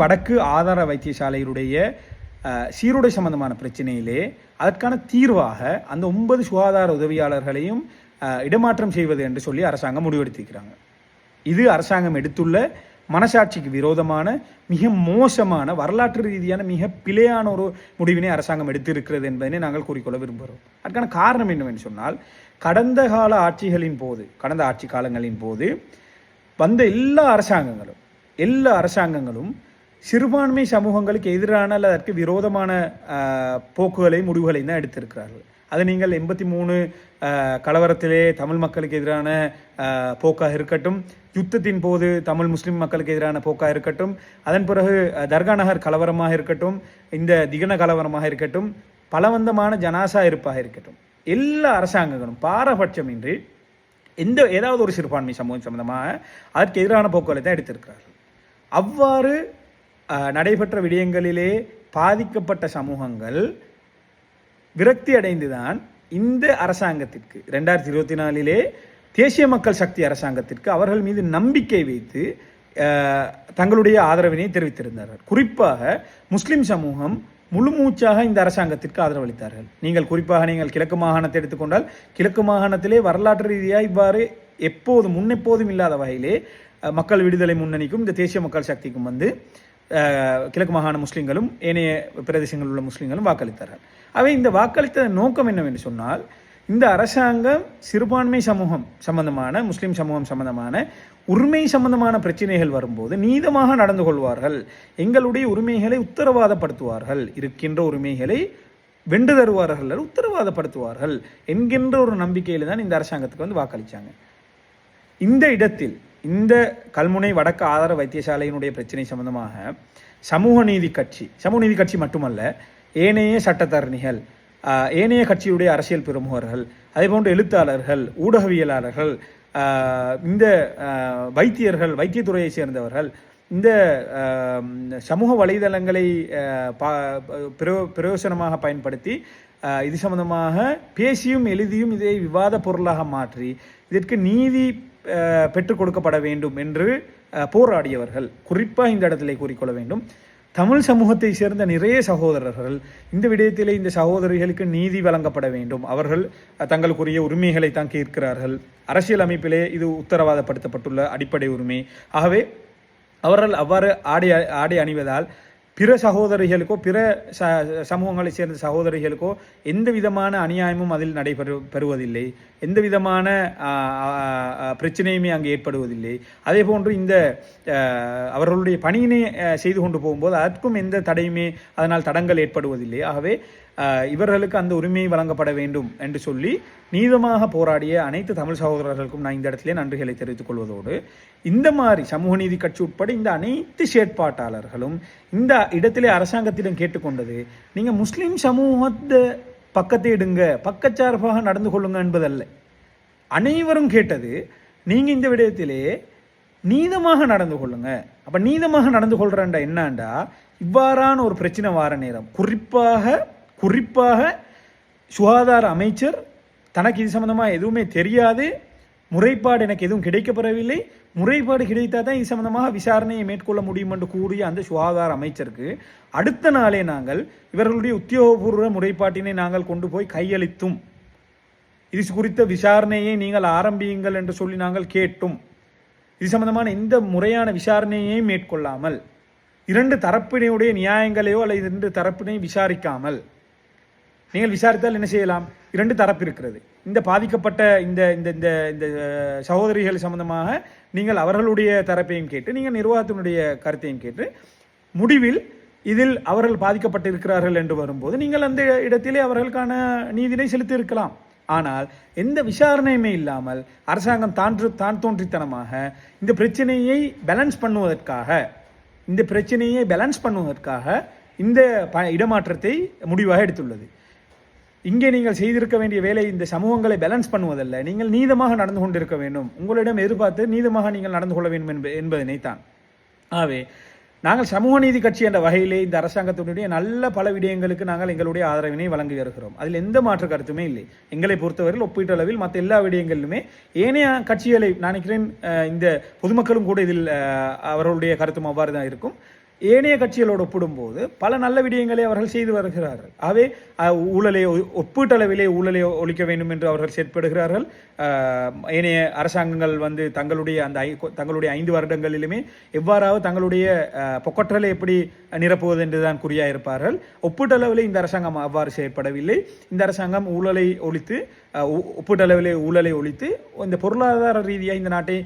வடக்கு ஆதார வைத்தியசாலையுடைய சீருடை சம்பந்தமான பிரச்சனையிலே அதற்கான தீர்வாக அந்த 9 சுகாதார உதவியாளர்களையும் இடமாற்றம் செய்வது என்று சொல்லி அரசாங்கம் முடிவெடுத்திருக்கிறாங்க. இது அரசாங்கம் எடுத்துள்ள மனசாட்சிக்கு விரோதமான மிக மோசமான வரலாற்று ரீதியான மிக பிழையான ஒரு முடிவினை அரசாங்கம் எடுத்திருக்கிறது என்பதனை நாங்கள் கூறிக்கொள்ள விரும்புகிறோம். அதுக்கான காரணம் என்னவென்று சொன்னால், கடந்த ஆட்சி காலங்களின் போது வந்த எல்லா அரசாங்கங்களும் சிறுபான்மை சமூகங்களுக்கு எதிரான அல்லது அதற்கு விரோதமான போக்குகளை முடிவுகளை தான் எடுத்திருக்கிறார்கள். அது நீங்கள் 83 கலவரத்திலே தமிழ் மக்களுக்கு எதிரான போக்காக இருக்கட்டும், யுத்தத்தின் போது தமிழ் முஸ்லிம் மக்களுக்கு எதிரான போக்காக இருக்கட்டும், அதன் பிறகு தர்கா நகர் கலவரமாக இருக்கட்டும், இந்த திகன கலவரமாக இருக்கட்டும், பலவந்தமான ஜனாசா இருப்பாக இருக்கட்டும், எல்லா அரசாங்கங்களும் பாரபட்சமின்றி ஏதாவது ஒரு சிறுபான்மை சமூகம் சம்பந்தமாக அதற்கு எதிரான போக்குகளை தான் எடுத்திருக்கிறார்கள். அவ்வாறு நடைபெற்ற விடயங்களிலே பாதிக்கப்பட்ட சமூகங்கள் விரக்தி அடைந்துதான் இந்த அரசாங்கத்திற்கு 2024 தேசிய மக்கள் சக்தி அரசாங்கத்திற்கு அவர்கள் மீது நம்பிக்கை வைத்து தங்களுடைய ஆதரவினை தெரிவித்திருந்தார்கள். குறிப்பாக முஸ்லிம் சமூகம் முழுமூச்சாக இந்த அரசாங்கத்திற்கு ஆதரவளித்தார்கள். நீங்கள் கிழக்கு மாகாணத்தை எடுத்துக்கொண்டால், கிழக்கு மாகாணத்திலே வரலாற்று ரீதியாக இவ்வாறு முன்னெப்போதும் இல்லாத வகையிலே மக்கள் விடுதலை முன்னணிக்கும் இந்த தேசிய மக்கள் சக்திக்கும் கிழக்கு மாகாண முஸ்லிம்களும் ஏனைய பிரதேசங்களில் உள்ள முஸ்லிம்களும் வாக்களித்தார்கள். அவை இந்த வாக்களித்த நோக்கம் என்னவென்று சொன்னால், இந்த அரசாங்கம் சிறுபான்மை சமூகம் சம்பந்தமான முஸ்லிம் சமூகம் சம்பந்தமான உரிமை சம்பந்தமான பிரச்சனைகள் வரும்போது நீதமாக நடந்து கொள்வார்கள், எங்களுடைய உரிமைகளை உத்தரவாதப்படுத்துவார்கள், இருக்கின்ற உரிமைகளை வென்று தருவார்கள், உத்தரவாதப்படுத்துவார்கள் என்கின்ற ஒரு நம்பிக்கையில் தான் இந்த அரசாங்கத்துக்கு வாக்களித்தாங்க. இந்த இடத்தில் இந்த கல்முனை வடக்கு ஆதார வைத்தியசாலையினுடைய பிரச்சனை சம்பந்தமாக சமூக நீதி கட்சி மட்டுமல்ல, ஏனைய சட்டத்தரணிகள், ஏனைய கட்சியுடைய அரசியல் பிரமுகர்கள், அதே போன்ற எழுத்தாளர்கள், ஊடகவியலாளர்கள், இந்த வைத்தியத்துறையை சேர்ந்தவர்கள், இந்த சமூக வலைதளங்களை பிரயோசனமாக பயன்படுத்தி இது சம்பந்தமாக பேசியும் எழுதியும் இதை விவாத பொருளாக மாற்றி இதற்கு நீதி பெற்றுக் கொடுக்கப்பட வேண்டும் என்று போராடியவர்கள். குறிப்பாக இந்த இடத்திலே கூறிக்கொள்ள வேண்டும், தமிழ் சமூகத்தை சேர்ந்த நிறைய சகோதரர்கள் இந்த விடயத்திலே இந்த சகோதரிகளுக்கு நீதி வழங்கப்பட வேண்டும், அவர்கள் தங்களுக்குரிய உரிமைகளை தான் கேட்கிறார்கள், அரசியல் அமைப்பிலே இது உத்தரவாதப்படுத்தப்பட்டுள்ள அடிப்படை உரிமை. ஆகவே அவர்கள் அவ்வாறு ஆடை அணிவதால் பிற சகோதரிகளுக்கோ பிற சமூகங்களை சேர்ந்த சகோதரிகளுக்கோ எந்த விதமான அநியாயமும் அதில் நடைபெறுவதில்லை, எந்த விதமான பிரச்சனையுமே அங்கே ஏற்படுவதில்லை. அதே போன்று இந்த அவர்களுடைய பணியினை செய்து கொண்டு போகும்போது அதற்கும் எந்த தடையுமே அதனால் தடங்கள் ஏற்படுவதில்லை. ஆகவே இவர்களுக்கு அந்த உரிமை வழங்கப்பட வேண்டும் என்று சொல்லி நீதமாக போராடிய அனைத்து தமிழ் சகோதரர்களுக்கும் நான் இந்த இடத்திலே நன்றிகளை தெரிவித்துக் கொள்வதோடு, இந்த மாதிரி சமூக நீதி கட்சி உட்பட இந்த அனைத்து செயற்பாட்டாளர்களும் இந்த இடத்திலே அரசாங்கத்திடம் கேட்டுக்கொண்டது, நீங்க முஸ்லிம் சமூகத்தை பக்கத்தை எடுங்க, பக்கச்சார்பாக நடந்து கொள்ளுங்க என்பதல்ல. அனைவரும் கேட்டது, நீங்க இந்த விடயத்திலே நீதமாக நடந்து கொள்ளுங்க. அப்ப நீதமாக நடந்து கொள்றா என்னண்டா, இவ்வாறான ஒரு பிரச்சனை வார நேரம் குறிப்பாக சுகாதார அமைச்சர் தனக்கு இது சம்பந்தமாக எதுவுமே தெரியாது, முறைப்பாடு எனக்கு எதுவும் கிடைக்கப்பெறவில்லை, முறைப்பாடு கிடைத்தா தான் இது சம்பந்தமாக விசாரணையை மேற்கொள்ள முடியும் என்று கூறிய அந்த சுகாதார அமைச்சருக்கு அடுத்த நாளே நாங்கள் இவர்களுடைய உத்தியோகபூர்வ முறைப்பாட்டினை நாங்கள் கொண்டு போய் கையளித்தும், இது குறித்த விசாரணையை நீங்கள் ஆரம்பியுங்கள் என்று சொல்லி நாங்கள் கேட்டும், இது சம்பந்தமான எந்த முறையான விசாரணையை மேற்கொள்ளாமல், 2 தரப்பினையுடைய நியாயங்களையோ அல்லது 2 தரப்பினை விசாரிக்காமல், நீங்கள் விசாரித்தால் என்ன செய்யலாம், 2 தரப்பு இருக்கிறது, இந்த பாதிக்கப்பட்ட இந்த இந்த இந்த சகோதரிகள் சம்பந்தமாக நீங்கள் அவர்களுடைய தரப்பையும் கேட்டு, நீங்கள் நிர்வாகத்தினுடைய கருத்தையும் கேட்டு, முடிவில் இதில் அவர்கள் பாதிக்கப்பட்டு இருக்கிறார்கள் என்று வரும்போது நீங்கள் அந்த இடத்திலே அவர்களுக்கான நீதினை செலுத்தி இருக்கலாம். ஆனால் எந்த விசாரணையுமே இல்லாமல் அரசாங்கம் தான் தோன்றித்தனமாக இந்த பிரச்சனையை பேலன்ஸ் பண்ணுவதற்காக இந்த இடமாற்றத்தை முடிவாக எடுத்துள்ளது. இங்கே நீங்கள் செய்திருக்க வேண்டிய வேலை இந்த சமூகங்களை பேலன்ஸ் பண்ணுவதல்ல, நீங்கள் நீதமாக நடந்து கொண்டிருக்க வேண்டும், உங்களிடம் எதிர்பார்த்து நீதமாக நீங்கள் நடந்து கொள்ள வேண்டும் என்பதனை தான். ஆகவே நாங்கள் சமூக நீதி கட்சி என்ற வகையிலே இந்த அரசாங்கத்தினுடைய நல்ல பல விடயங்களுக்கு நாங்கள் எங்களுடைய ஆதரவினை வழங்கி வருகிறோம். அதில் எந்த மாற்று கருத்துமே இல்லை. எங்களை பொறுத்தவரையில் ஒப்பீட்டளவில் மற்ற எல்லா விடயங்களிலுமே ஏனைய கட்சிகளை நினைக்கிறேன், இந்த பொதுமக்களும் கூட இதில் அவர்களுடைய கருத்தும் அவ்வாறு தான் இருக்கும். ஏனைய கட்சிகளோடு ஒப்பிடும்போது பல நல்ல விடயங்களை அவர்கள் செய்து வருகிறார்கள். ஆகவே ஊழலை ஒப்பீட்டளவிலே ஊழலை ஒழிக்க வேண்டும் என்று அவர்கள் செயற்படுகிறார்கள். ஏனைய அரசாங்கங்கள் வந்து தங்களுடைய 5 வருடங்களிலுமே எவ்வாறாவது தங்களுடைய பொக்கற்றலை எப்படி நிரப்புவது என்றுதான் குறியாக இருப்பார்கள். ஒப்பீட்டளவிலே இந்த அரசாங்கம் அவ்வாறு செயற்படவில்லை. இந்த அரசாங்கம் ஒப்பீட்டளவிலே ஊழலை ஒழித்து இந்த பொருளாதார ரீதியாக இந்த நாட்டை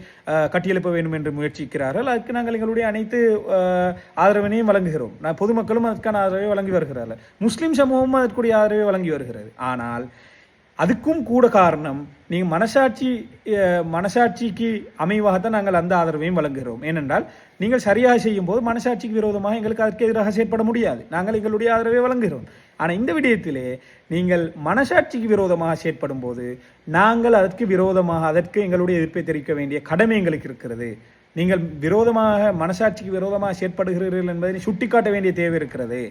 கட்டியெழுப்ப வேண்டும் என்று முயற்சிக்கிறார்கள். அதுக்கு நாங்கள் எங்களுடைய அனைத்து ஆதரவினையும் வழங்குகிறோம். பொதுமக்களும் அதற்கான ஆதரவை வழங்கி வருகிறார்கள். முஸ்லிம் சமூகமும் அதற்குரிய ஆதரவை வழங்கி வருகிறது. ஆனால் அதுக்கும் கூட காரணம் நீங்கள் மனசாட்சிக்கு அமைவாகத்தான் நாங்கள் அந்த ஆதரவையும் வழங்குகிறோம். ஏனென்றால் நீங்கள் சரியாக செய்யும் போது மனசாட்சிக்கு விரோதமாக எங்களுக்கு அதற்கு எதிராக செயற்பட முடியாது. நாங்கள் எங்களுடைய ஆதரவை வழங்குகிறோம். ஆனால் இந்த விடயத்திலே நீங்கள் மனசாட்சிக்கு விரோதமாக செயற்படும் போது நாங்கள் அதற்கு எங்களுடைய எதிர்ப்பை தெரிவிக்க வேண்டிய கடமை எங்களுக்கு இருக்கிறது. நீங்கள் மனசாட்சிக்கு விரோதமாக செயற்படுகிறீர்கள் என்பதை சுட்டிக்காட்ட வேண்டிய தேவை இருக்கிறது.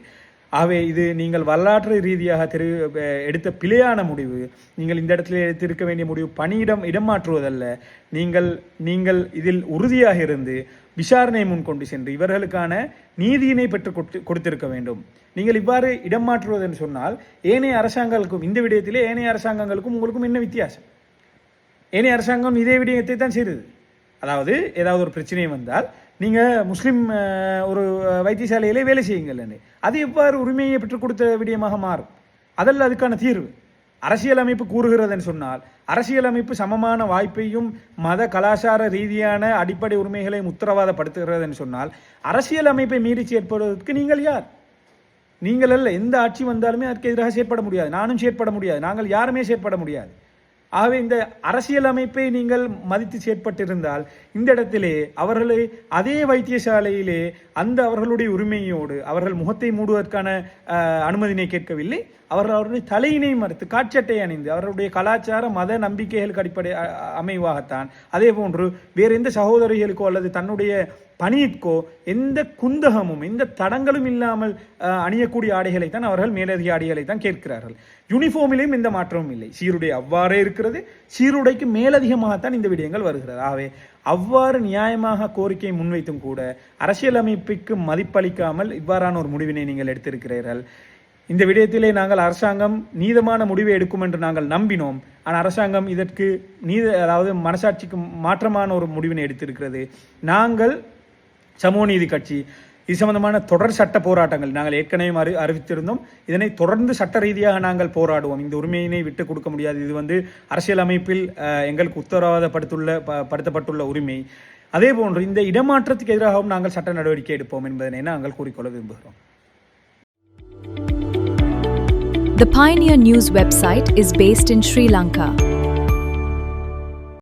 ஆகவே இது நீங்கள் வரலாற்று ரீதியாக எடுத்த பிழையான முடிவு. நீங்கள் இந்த இடத்துல எடுத்திருக்க வேண்டிய முடிவு பணியிடம் இடமாற்றுவதல்ல. நீங்கள் இதில் உறுதியாக இருந்து விசாரணை முன்கொண்டு சென்று இவர்களுக்கான நீதியினை பெற்று கொடுத்திருக்க வேண்டும். நீங்கள் இவ்வாறு இடம் மாற்றுவது என்று சொன்னால் ஏனைய அரசாங்கங்களுக்கும் இந்த விடயத்திலே ஏனைய அரசாங்கங்களுக்கும் உங்களுக்கும் என்ன வித்தியாசம்? ஏனைய அரசாங்கம் இதே விடயத்தை தான் செய்தது. அதாவது ஏதாவது ஒரு பிரச்சனை வந்தால் நீங்கள் முஸ்லீம் ஒரு வைத்தியசாலையிலே வேலை செய்யுங்கள். அது எவ்வாறு உரிமையை பெற்றுக் கொடுத்த விடயமாக மாறும்? அதல்ல அதுக்கான தீர்வு. அரசியலமைப்பு கூறுகிறதுன்னு சொன்னால் அரசியலமைப்பு சமமான வாய்ப்பையும் மத கலாச்சார ரீதியான அடிப்படை உரிமைகளையும் உத்தரவாதப்படுத்துகிறதுன்னு சொன்னால் அரசியலமைப்பை மீறி செயற்படுவதற்கு நீங்கள் யார்? நீங்கள் அல்ல. எந்த ஆட்சி வந்தாலுமே அதற்கு எதிராக செயற்பட முடியாது. நானும் செயற்பட முடியாது. நாங்கள் யாருமே செயற்பட முடியாது. ஆகவே இந்த அரசியலமைப்பை நீங்கள் மதித்து செயற்பட்டிருந்தால் இந்த இடத்திலே அவர்களை அதே வைத்தியசாலையிலே அவர்களுடைய உரிமையோடு அவர்கள் முகத்தை மூடுவதற்கான அனுமதினை கேட்கவில்லை. அவர்களுடைய தலையினை மறுத்து காட்சட்டை அணிந்து அவர்களுடைய கலாச்சார மத நம்பிக்கைகளுக்கு அடிப்படை அமைவாகத்தான் அதே போன்று வேறு எந்த சகோதரிகளுக்கோ அல்லது தன்னுடைய பணியிற்கோ எந்த குந்தகமும் எந்த தடங்களும் இல்லாமல் அணியக்கூடிய ஆடைகளைத்தான் அவர்கள் மேலதிக ஆடைகளைத்தான் கேட்கிறார்கள். யூனிஃபார்மிலையும் எந்த மாற்றமும் இல்லை. சீருடை அவ்வாறே இருக்கிறது. சீருடைக்கு மேலதிகமாகத்தான் இந்த விடயங்கள் வருகிறது. ஆகவே அவ்வாறு நியாயமாக கோரிக்கையை முன்வைத்தும் கூட அரசியலமைப்புக்கு மதிப்பளிக்காமல் இவ்வாறான ஒரு முடிவினை நீங்கள் எடுத்திருக்கிறீர்கள். இந்த விடயத்திலே நாங்கள் அரசாங்கம் நீதமான முடிவை எடுக்கும் என்று நாங்கள் நம்பினோம். ஆனால் அரசாங்கம் இதற்கு அதாவது மனசாட்சிக்கு மாற்றமான ஒரு முடிவினை எடுத்திருக்கிறது. நாங்கள் சமூக நீதி கட்சி இது சம்பந்தமான தொடர் சட்ட போராட்டங்கள் நாங்கள் ஏற்கனவே அறிவித்திருந்தோம். இதனை தொடர்ந்து சட்ட ரீதியாக நாங்கள் போராடுவோம். இந்த உரிமையினை விட்டு கொடுக்க முடியாது. இது அரசியலமைப்பில் எங்களுக்கு உத்தரவாதப்படுத்தப்பட்டுள்ள உரிமை. அதே போன்று இந்த இடமாற்றத்துக்கு எதிராகவும் நாங்கள் சட்ட நடவடிக்கை எடுப்போம் என்பதனை நாங்கள் கூறிக்கொள்ள விரும்புகிறோம். The Pioneer News website is based in Sri Lanka.